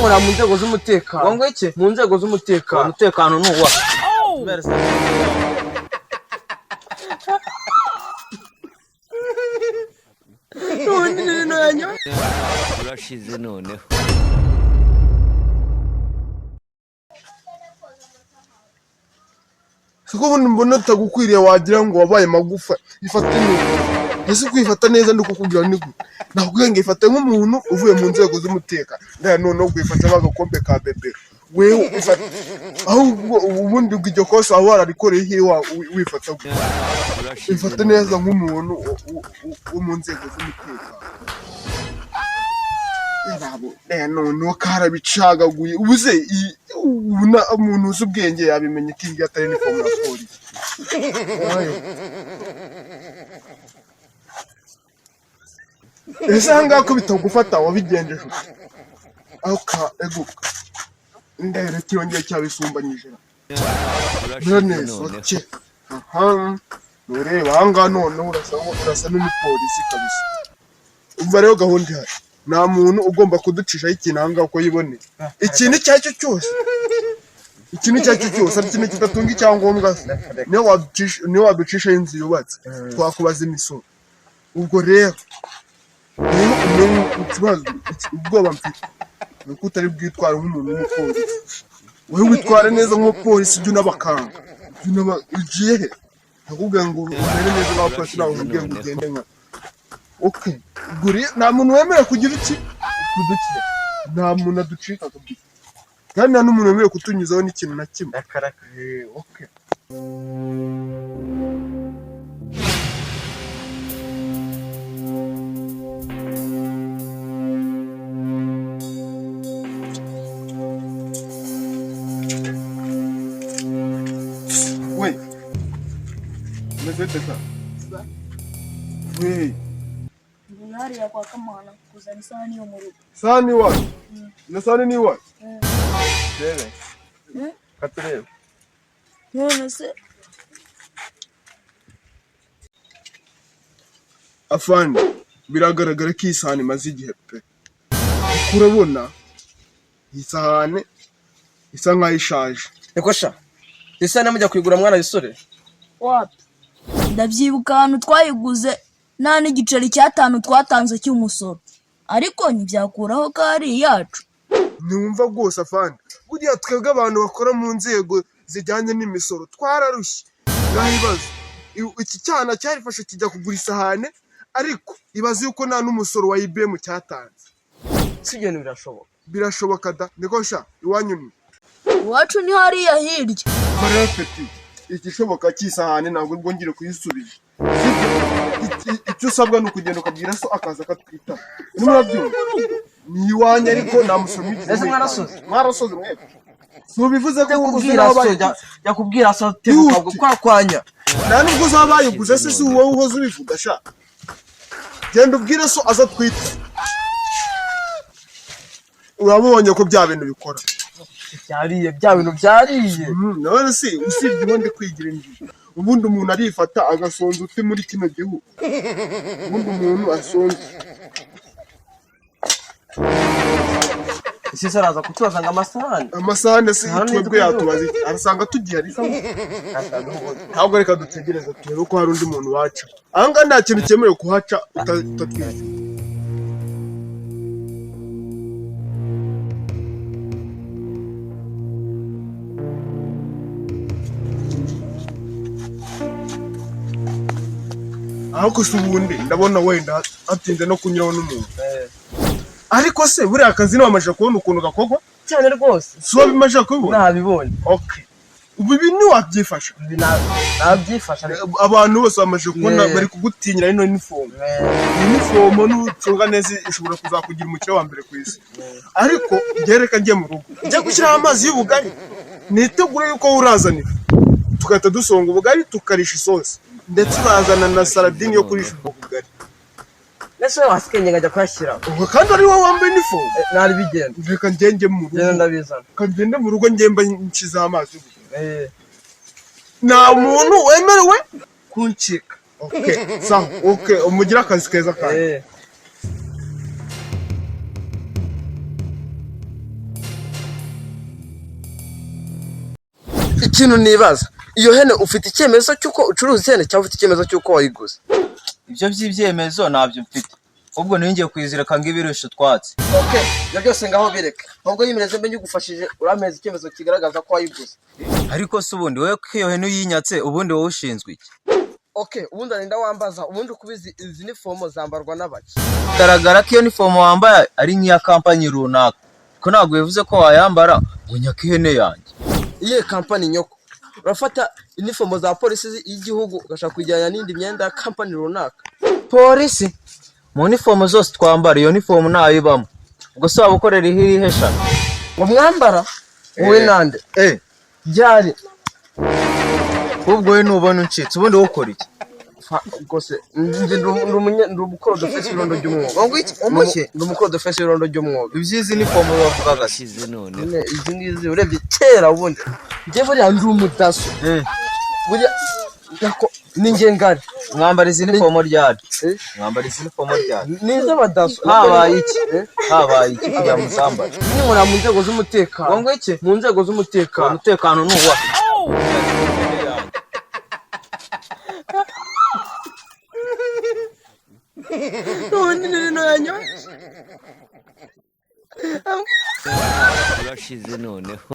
nkora mu nzego z'umutekano. Ngo iki? Mu nzego z'umutekano. Umutekano ni uwa. Urashize noneho. Siko ubundi mbona tagukwiriye wagira ngo wabaye magufa ifate neza. Ese kwifata neza ndiko kugira ni gute? Nakubwiye ngo ifate nk'umuntu uvuye mu nzego z'umutekano. Ndaya noneho kwifata nk'agakombe ka bebe. Wewe ifata ahubwo ubundi bw'iryo kosa wararikoreye hewa wifata gute? Ifate neza nk'umuntu wo mu nzego z'umutekano. Yabo noneho karabicagaguye ubuze umuntu uzi ubwenge yabimenye ko ibi atari uniform ya polisi. Ese hanga ko bitagufata wabigenjeje aka eguka ndere cyongeye cyabisumbanyije none soke aha ureba hanga noneho urasa n'umupolisi kabisa. Umva rero gahunda ihari, nta muntu ugomba kuducishaho ikintu hanga uko yibone ikintu cyacyo cyose, ikintu cyacyo cyose ari ikintu kidatunga icyangombwa niyo waducishaho inzu yubatse twakubaza imisoro. Ubwo rero ikibazo ubwoba mfite nuko utari bwitwara nk'umuntu w'umupolisi. Wowe witwara neza nk'umupolisi ujya unabakanga ugiye he? Nakubwira ngo umere neza n'abapolisi nawe ubwiye ngo ugende nka okay. Guri nta muntu wemera kugira iki kudukira, nta muntu aducika kabisa, kandi nta n'umuntu wemera kutunyuzaho n'ikintu na kimwe. Okay. Wait. Umezete sa? Wait. Hari ya kwa Kamana kuzana isahani yo mu rugo. Sahani wapi? Na sahani ni wapi? Dele. Katurebe. None se afande biragaragara ko isahani maze igihe pe. Urabona isahani isa nkaho ishaje. Eko sha. Isahani mujya kwigura mwana bisore. wapi? Ndabyibuka ahantu twayiguze nta n'igiceri cy'atanu twatanze cy'umusoro, ariko ntibyakuraho ko ari iyacu. Numva rwose afande, buriya twebwe abantu bakora mu nzego zijyanye n'imisoro twararushye. Ngahibaza iki cyana cyarifashe kijya kugura isahane, ariko ibaze yuko nta n'umusoro wa IBM cyatanze. Si ibintu birashoboka. Birashoboka da, niko sha iwanyu ni. Iwacu ni hariya hirya. Barafeti igishoboka cy'isahane ntabwo ubwo ngire kuyisubiza. Icyo usabwa ni ukugenda ukabwira so akaza akatwita. N'urabyumva ni iwanyu ariko nta musoro w'igihe. Ese mwarasoze mwebwe. Subivuze ko yakubwira so tebuka kwakwanya. Nta nubwo uzabayiguze se si wowe uhoze ubivuga sha. Genda ubwire so aza twita. Urabonye ko bya bintu bikora. Byariye bya bintu byariye. None si usibye ubundi kwigira injiji. Ubundi umuntu arifata agasonza uti muri kino gihugu. Ubundi umuntu asonza. Isi saraza kutubaza ngo amasahane si twebwe yatubaza arasanga tugiye ari ntabwo reka dutegereza turebe ko hari undi muntu waca. Ahanga nta kintu cyemerewe kuhaca utatwiye. Ahako se ubundi ndabona wenda atinze no kunyuraho n'umuntu. Ariko se buriya akazi nabamaje kubona ukuntu gakorwa cyane rwose. So bimaje kubibona? Nabibonye. Okay. Ubu bintu wabyifasha? Nabyifasha. Abantu bose bamaje kubona bari kugutinyira ino uniform. Uniform n'ucunga neza ishobora kuzakugira umukire wa mbere ku isi. Ariko gereka njye mu rugo. Njye gushyiraho amazi y'ubugari. Nitegure yuko urazanira. Tukahita dusonga ubugari tukarisha isosi. Ndetse urazana na saladine yo kurisha ubugari. Nese wasikenye ngajya kwashyira. Ubwo kandi ari wowe wambaye uniform. Nari bigenda. Reka ngenge mu rugo. Ndabizana. Kagende mu rugo ngemba nkiza amazi. Nta muntu wemerewe kuncika. Okay. Sawa. Okay, umugira akazi keza kandi. ikintu nibaza, iyo hene ufite icyemezo cy'uko ucuruza ihene cyangwa ufite icyemezo cy'uko wayiguze? Ibyo by'ibyemezo ntabyo mfite. Ubwo niyo ngiye kuyizirika ngo ibirisho twatse. Okay, ibyo byose ngaho bireka. Ahubwo yimereze mbe ngufashije urameza icyemezo kigaragaza ko wayiguze. Ariko se ubundi wowe ko iyo hene uyinyatse ubundi wowe ushinzwe iki? Okay, ubundi arinda wambaza, ubundi kubizi izi nifomo zambarwa n'abaki. Garagara ko iyo nifomo wambaye ari nk'iya kampani runaka. Ko ntabwo bivuze ko wayambara ngo nyake ihene yanjye. Iye kampani nyoko. Urafata inifomo za polisi y'igihugu ugashaka kujyana n'indi myenda ya kampani runaka. Polisi mu nifomo zose twambara iyo nifomo ntayibamo. Ubwo se waba ukorera irihe shaka? Ngo mwambara wowe nande? Byari. Ubwo we nubona uncitse ubundi wowe ukora iki? Gose ndumukoro dufese irondo ry'umwuga. Ngo iki? Umuke? Ndumukoro dufese irondo ry'umwuga. Ibyizi nifomo bavugaga urashize noneho. Izi ngizi urebye kera ubundi. Ngiye buriya ndi umudaso. Buriya nako ninjye ngari. Mwambara izi nifomo ryari? Mwambara izi nifomo ryari? Niza abadaso. Habaye iki? Habaye iki kugira musambara? Ni nkora mu nzego z'umutekano. Ngo iki? Mu nzego z'umutekano. Umutekano ni uwa. urashize noneho.